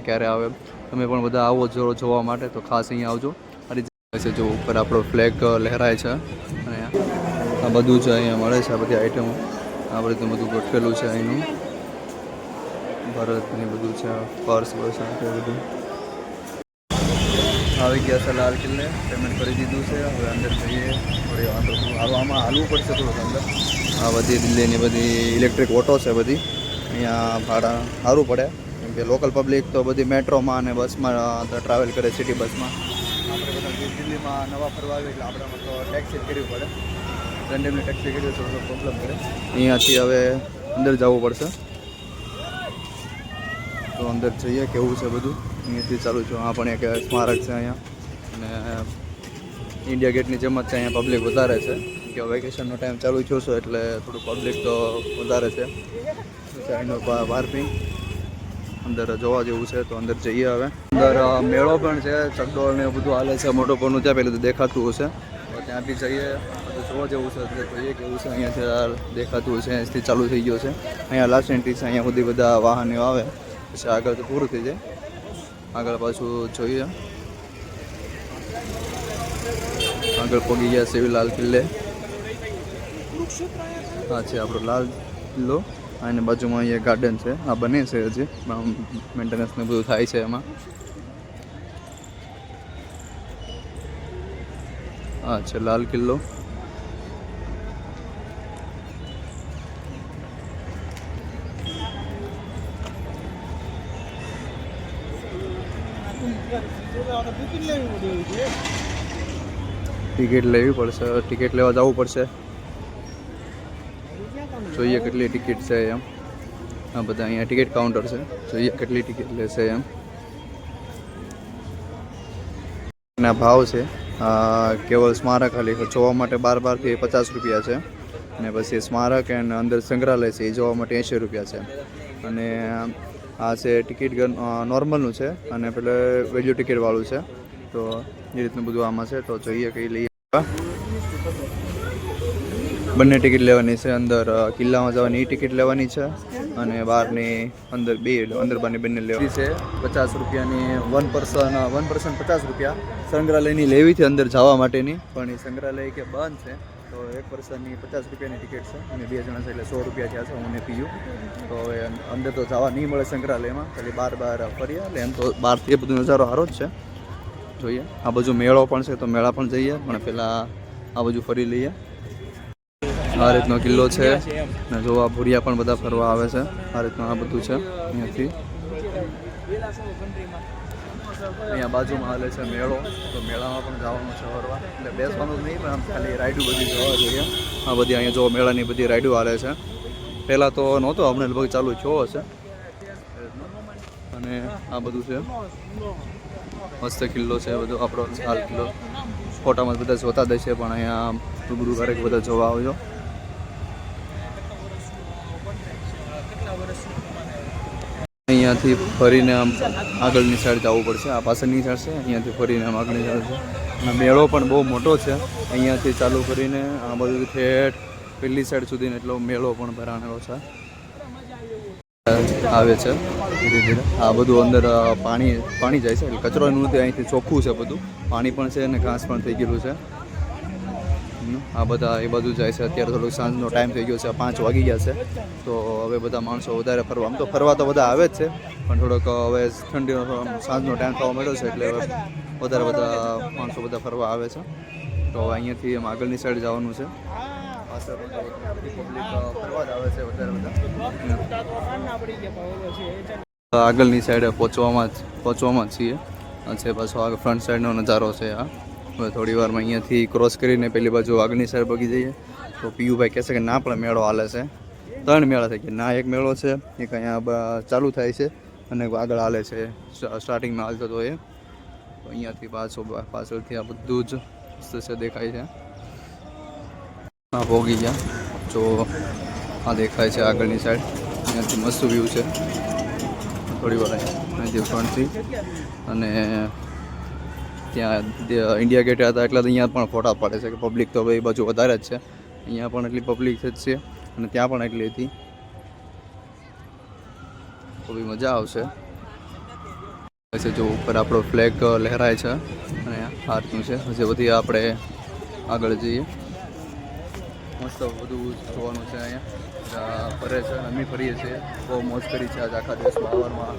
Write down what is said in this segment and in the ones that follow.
ક્યારે આવે તમે પણ બધા આવો જોવા માટે તો ખાસ અહીંયા આવજો. છે જો ઉપર આપણો ફ્લેગ લહેરાય છે અને આ બધું જ અહીંયા મળે છે. આ બધી આઈટમો આ બધું ગોઠવેલું છે. અહીંનું ભારતની બધું છે. પર્સ બસ બધું આવી ગયા છે લાલ કિલ્લે. પેમેન્ટ કરી દીધું છે. હવે અંદર જઈએ. થોડી આમાં હાલવું પડશે થોડુંક અંદર. આ બધી દિલ્હીની બધી ઇલેક્ટ્રિક ઓટો છે બધી. અહીંયા ભાડા સારું પડે કેમ કે લોકલ પબ્લિક તો બધી મેટ્રોમાં અને બસમાં ટ્રાવેલ કરે સિટી બસમાં. આપણે બધા દિલ્હીમાં નવા ફરવા આવે એટલે આપણામાં તો ટેક્સી કરવી પડે. રેન્ડમલી ટેક્સી કરવી તો થોડો પ્રોબ્લેમ પડે. અહીંયાથી હવે અંદર જવું પડશે તો અંદર જઈએ કેવું છે બધું. અહીંયાથી ચાલુ છું. આ પણ એક સ્મારક છે અહીંયા અને ઇન્ડિયા ગેટની જેમ જ છે. અહીંયા પબ્લિક વધારે છે કે વેકેશનનો ટાઈમ ચાલુ થયો છે એટલે થોડું પબ્લિક તો વધારે છે. એનો પાર્કિંગ અંદર જોવા જેવું છે તો અંદર જઈએ. હવે અંદર મેળો પણ છે. ચકડોળ ને બધું હાલે છે મોટો પણ ત્યાં પહેલું તો દેખાતું હશે તો ત્યાં બી જઈએ. બધું જોવા જેવું છે એટલે જોઈએ કેવું છે. અહીંયાથી દેખાતું હશે. અહીંયાથી ચાલુ થઈ ગયો છે. અહીંયા લાસ્ટ એન્ટ્રી છે. અહીંયા સુધી બધા વાહનો આવે પછી આગળ તો પૂરું થઈ જાય. આગળ પાછું જોઈએ. આગળ પગી ગયા છે લાલ કિલ્લે. હા છે આપણો લાલ કિલ્લો. અને બાજુમાં અહીંયા ગાર્ડન છે. આ બને છે હજી મેન્ટેનન્સ ને બધું થાય છે એમાં. આ છે લાલ કિલ્લો. ટિકિટ લેવી પડશે. ટિકિટ લેવા જવું પડશે. જોઈએ કેટલી ટિકિટ છે એમ. આ બધા અહીંયા ટિકિટ કાઉન્ટર છે. જોઈએ કેટલી ટિકિટ લેશે એમ. ના ભાવ છે કેવલ સ્મારક ખાલી જોવા માટે 12 થી 50 રૂપિયા છે અને પછી સ્મારક અને અંદર સંગ્રહાલય છે એ જોવા માટે 80 રૂપિયા છે. અને આ છે ટિકિટ નોર્મલનું છે અને પેલે વેલ્યુ ટિકિટવાળું છે. તો એ રીતનું બધું આમાં છે. તો જોઈએ કઈ લઈએ. બંને ટિકિટ લેવાની છે. અંદર કિલ્લામાં જવાની એ ટિકિટ લેવાની છે અને બહારની અંદર અંદર બહારની બંને લેવાની છે. 50 રૂપિયાની વન પર્સન 50 રૂપિયા સંગ્રહાલયની લેવી છે અંદર જવા માટેની. પણ એ સંગ્રહાલય કે બંધ છે તો એક પર્સનની 50 રૂપિયાની ટિકિટ છે અને 2 જણા છે એટલે 100 રૂપિયા થયા છે. હું ને પીયું તો હવે અંદર તો જવા નહીં મળે સંગ્રહાલયમાં. ખાલી બહાર ફરીએ એટલે એમ તો બહારથી એ બધું નજારો સારો જ છે. જોઈએ આ બાજુ મેળો પણ છે તો મેળા પણ જઈએ પણ પહેલાં આ બાજુ ફરી લઈએ. આ રીતનો કિલ્લો છે ને જોવા ભૂરિયા પણ બધા ફરવા આવે છે. આ રીતનું આ બધું છે. અહીંયાથી અહીંયા બાજુમાં હાલે છે મેળો તો મેળામાં પણ જવાનું છે ફરવા. એટલે બેસવાનું નહીં પણ આમ ખાલી રાઈડું બધી જોવા જોઈએ. આ બધી અહીંયા જો મેળાની બધી રાઈડું હાલે છે. પહેલાં તો નહોતો અમને લગભગ ચાલુ થયો હશે. અને આ બધું છે મસ્ત કિલ્લો છે બધો આપણો લાલ કિલ્લો. ફોટામાં બધા જોતા દે છે પણ અહીંયા રૂબરૂ ક્યારેક બધા જોવા આવજો. અહીંયાથી ફરીને આમ આગળની સાઈડ જવું પડશે. આ પાછળની સાઈડ છે. અહીંયાથી ફરીને આમ આગળની સાઈડ છે. અને મેળો પણ બહુ મોટો છે. અહીંયાથી ચાલુ કરીને આ બધું ઠેઠ પેલી સાઈડ સુધીનો એટલો મેળો પણ ભરાણેલો છે આવે છે ધીરે ધીરે. આ બધું અંદર પાણી જાય છે એટલે કચરોનું નથી. અહીંથી ચોખ્ખું છે બધું. પાણી પણ છે અને ઘાસ પણ થઈ ગયેલું છે. આ બધા એ બધું જાય છે. અત્યારે થોડોક સાંજનો ટાઈમ થઈ ગયો છે. 5 વાગી ગયા છે તો હવે બધા માણસો વધારે ફરવા આમ તો ફરવા તો બધા આવે જ છે પણ થોડોક હવે ઠંડીનો સાંજનો ટાઈમ થવા મળ્યો છે એટલે વધારે બધા માણસો બધા ફરવા આવે છે. તો અહીંયાથી એમ આગળની સાઈડ જવાનું છે. આગળની સાઈડે પહોંચવામાં છીએ. છે પાછો આગળ ફ્રન્ટ સાઈડનો નજારો છે આ. હવે થોડી વારમાં અહીંયાથી ક્રોસ કરીને પેલી બાજુ આગળની સાઈડ પગી જઈએ તો પીયુભાઈ કહેશે કે ના પણ મેળો હાલે છે. 3 મેળા થાય કે ના એક મેળો છે એક અહીંયા ચાલુ થાય છે અને આગળ હાલે છે. સ્ટાર્ટિંગમાં હાલતો હતો એ. અહીંયાથી પાછળથી આ બધું જ છે દેખાય છે. આ ભોગી ગયા જો આ દેખાય છે આગળની સાઈડ. અહીંયાથી મસ્ત વ્યૂ છે. થોડી વાર અહીંયાથી ફ્રન્ટથી અને ત્યાં ઇન્ડિયા ગેટ હતા એટલે અહીંયા પણ ફોટા પાડે છે કે પબ્લિક તો એ બાજુ વધારે જ છે. અહીંયા પણ એટલી પબ્લિક જ છે અને ત્યાં પણ એટલી હતી તો બી મજા આવશે. છે જો ઉપર આપણો ફ્લેગ લહેરાય છે અને આ રીતનું છે. હજી બધી આપણે આગળ જઈએ. મસ્ત બધું જોવાનું છે અહીંયા. ફરે છે અમે ફરીએ છીએ. બહુ મોજ કરી છે આજ આખા દિવસમાં આવરમાં.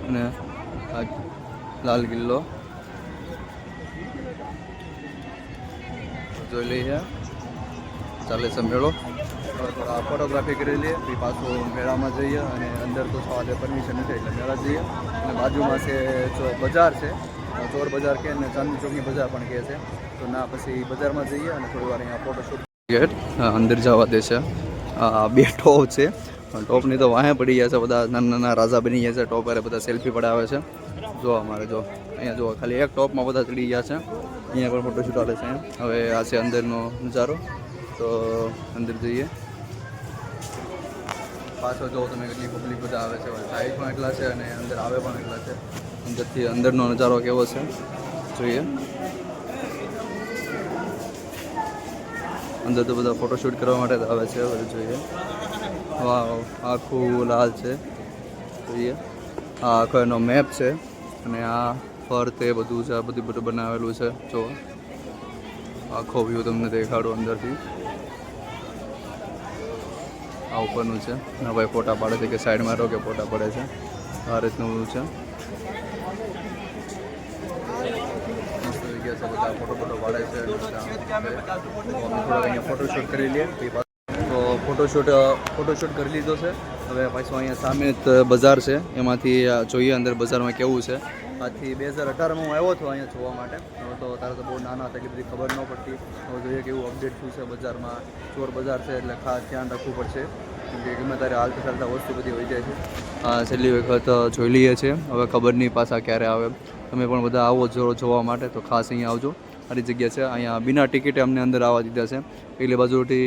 અને આ લાલ કિલ્લો જોઈ લઈએ. ચાલે છે મેળો. થોડા ફોટોગ્રાફી કરી લઈએ પછી પાછું મેળામાં જઈએ અને અંદર તો સવારે પરમિશન નથી એટલે મેળા જઈએ. અને બાજુમાં છે જો બજાર છે, ચોર બજાર કહે ને ચાંદની ચોકની બજાર પણ કહે છે. તો ના પછી બજારમાં જઈએ અને થોડી વાર અહીંયા ફોટોશૂટ. ગેટ અંદર જવા દે છે. બે ટોપ છે. ટોપની તો વાહે પડી ગયા છે. બધા નાના નાના રાજા બની ગયા છે. ટોપ પર બધા સેલ્ફી પડાવે છે. જો અમારે જો અહીંયા જો ખાલી એક ટોપમાં બધા ચડી ગયા છે. અહીંયા પણ ફોટોશૂટ આવે છે. હવે આ છે અંદરનો નજારો. તો અંદર જઈએ. પાછળ જો તમે કેટલી પબ્લિક બધા આવે છે. સાઈડ પણ એટલા છે અને અંદર આવે પણ એટલા છે. અંદરથી અંદરનો નજારો કેવો છે જોઈએ. અંદર તો બધા ફોટોશૂટ કરવા માટે આવે છે. હવે જોઈએ. વાહ, આખું લાલ છે. જોઈએ આ આખો એનો મેપ છે અને આ ફરતે બધું છે. આ બધું બનાવેલું છે. જો આખો વ્યૂ તમને દેખાડું અંદરથી. આ ઉપરનું છે. ના ભાઈ ફોટા પાડે છે કે સાઈડમાં રહો કે ફોટા પડે છે. આ રીતનું છે. મસ્ત જગ્યા છે. બધા ફોટો પાડે છે. અહીંયા ફોટોશૂટ કરી લઈએ. તો ફોટોશૂટ કરી લીધો છે. હવે પાછું અહીંયા સામે જ બજાર છે. એમાંથી જોઈએ અંદર બજારમાં કેવું છે. આથી 2018માં હું આવ્યો હતો અહીંયા જોવા માટે. તો તારે તો બહુ નાના હતા એટલી બધી ખબર ન પડતી. હવે જોઈએ કે એવું અપડેટ થયું છે બજારમાં. ચોર બજાર છે એટલે ખાસ ધ્યાન રાખવું પડશે. કેમ કે ગમે ત્યારે હાલતા ચાલતા વસ્તુ બધી હોઈ જાય છે. છેલ્લી વખત જોઈ લઈએ છીએ. હવે ખબર નહીં પાછા ક્યારે આવે. તમે પણ બધા આવો જોવા માટે તો ખાસ અહીંયા આવજો. સારી જગ્યા છે. અહીંયા બિના ટિકિટે અમને અંદર આવવા દીધા છે. પેલી બાજુથી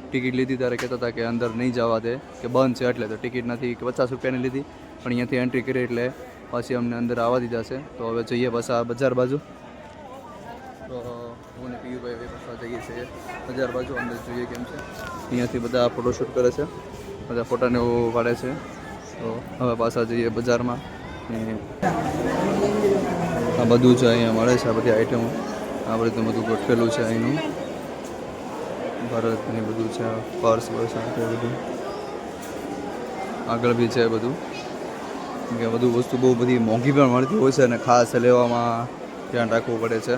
ટિકિટ લીધી ત્યારે કહેતા હતા કે અંદર નહીં જવા દે કે બંધ છે એટલે. તો ટિકિટ નથી કે 50 રૂપિયાની લીધી પણ અહીંયાથી એન્ટ્રી કરી એટલે પાછી અમને અંદર આવવા દીધા છે. તો હવે જઈએ પાછા બજાર બાજુ. તો હું ને પીયુભાઈ પાછા જઈએ છીએ બજાર બાજુ. અંદર જોઈએ કેમ છે. અહીંયાથી બધા ફોટોશૂટ કરે છે. બધા ફોટાને એવું પાડે છે. તો હવે પાછા જઈએ બજારમાં. આ બધું છે અહીંયા મળે છે. આ બધી આઈટમો આ બધું ગોઠવેલું છે અહીંનું. ભારતની બધું છે. પર્સ બસ આ બધું આગળ બી છે બધું. કે બધું વસ્તુ બહુ બધી મોંઘી પણ મળતી હોય છે અને ખાસ લેવામાં ધ્યાન રાખવું પડે છે.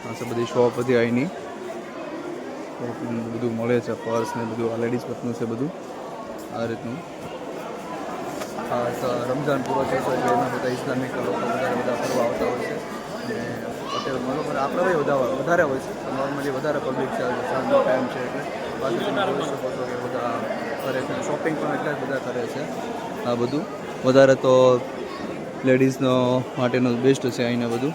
આ છે બધી શોપ બધી અહીંની. બધું મળે છે. પર્સ ને બધું આ લેડીઝ પતનું છે બધું આ રીતનું. ખાસ રમઝાન પૂરો થશે એટલે એમાં બધા ઇસ્લામિક લોકો બધા ફરવા આવતા હોય છે. અને અત્યારે બરોબર આપણે ભાઈ વધારે હોય છે. નોર્મલી વધારે પબ્લિક છે. સાંજનો ટાઈમ છે એટલે બાકી તમે જોઈ શકો છો કે બધા કરે છે. શોપિંગ પણ એટલે જ બધા કરે છે. આ બધું વધારે તો લેડીઝનો માટેનું બેસ્ટ છે અહીંને બધું.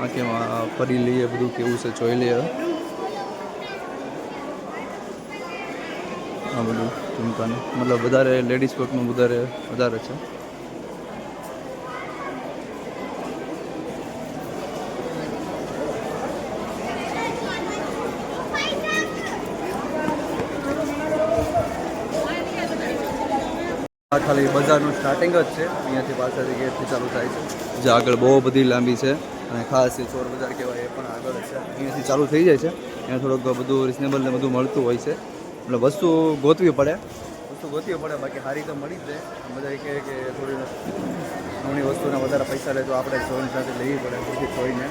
આખીમાં ફરી લઈએ બધું કેવું છે જોઈ લઈએ. આ બધું ચિંતાનું મતલબ વધારે લેડીઝ કોટનું વધારે છે. આ ખાલી બજારનું સ્ટાર્ટિંગ જ છે. અહીંયાથી પાછળથી ગેટથી ચાલુ થાય છે. જે આગળ બહુ બધી લાંબી છે અને ખાસ એ ચોર બજાર કહેવાય એ પણ આગળ છે. અહીંયાથી ચાલુ થઈ જાય છે. અહીંયા થોડુંક બધું રિઝનેબલ ને બધું મળતું હોય છે. એટલે વસ્તુ ગોતવી પડે બાકી સારી તો મળી જ જાય. બધા કહે કે થોડી નાની વસ્તુના વધારે પૈસા લે તો આપણે જોઈને સાથે લેવી પડે. તેથી જોઈને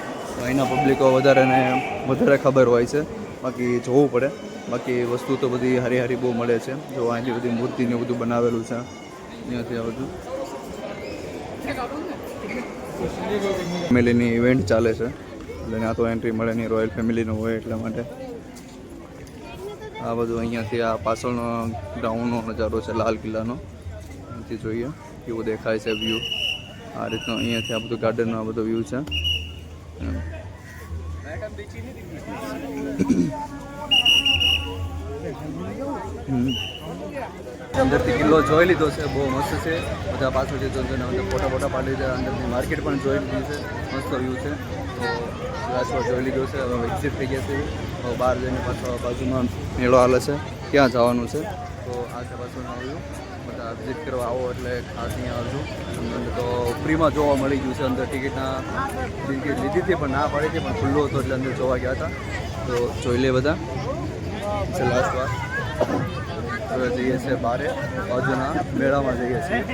અહીંના પબ્લિકો વધારે ખબર હોય છે. બાકી જોવું પડે. બાકી વસ્તુ તો બધી હારી બહુ મળે છે. જો અહીંથી બધી મૂર્તિને બધું બનાવેલું છે. અહીંયાથી આ બધું ફેમિલીની ઇવેન્ટ ચાલે છે એટલે ત્યાં તો એન્ટ્રી મળે નહીં. રોયલ ફેમિલીનું હોય એટલા માટે આ બધું અહીંયાથી આ પાછળનો ગ્રાઉન્ડનો નજારો છે લાલ કિલ્લાનો. અહીંથી જોઈએ કેવું દેખાય છે વ્યૂ. આ રીતનો અહીંયાથી આ બધું ગાર્ડનનો આ બધો વ્યૂ છે. અંદરથી કિલ્લો જોઈ લીધો છે. બહુ મસ્ત છે. બધા પાછળથી જોઈને અંદર ફોટા પાડી લીધા. અંદરની માર્કેટ પણ જોઈ લીધી છે. મસ્ત વ્યૂ છે. તો રાજકોટ જોઈ લીધો છે. હવે એક્ઝિટ થઈ ગયા છે. હવે બહાર જઈને પાછો બાજુમાં મેળો હાલે છે ત્યાં જવાનું છે. તો આ છે પાછું વ્યૂ. બધા વિઝિટ કરવા આવો એટલે ખાસ અહીંયા આવજો. અંદર તો ફ્રીમાં જોવા મળી ગયું છે. અંદર ટિકિટના ટિકિટ લીધી હતી પણ ના પાડી હતી, પણ ખુલ્લો હતો એટલે અંદર જોવા ગયા હતા. તો જોઈ લે બધા. લાસ્ટ વાર હવે જઈએ છીએ બારે બાજુના મેળામાં જઈએ છીએ.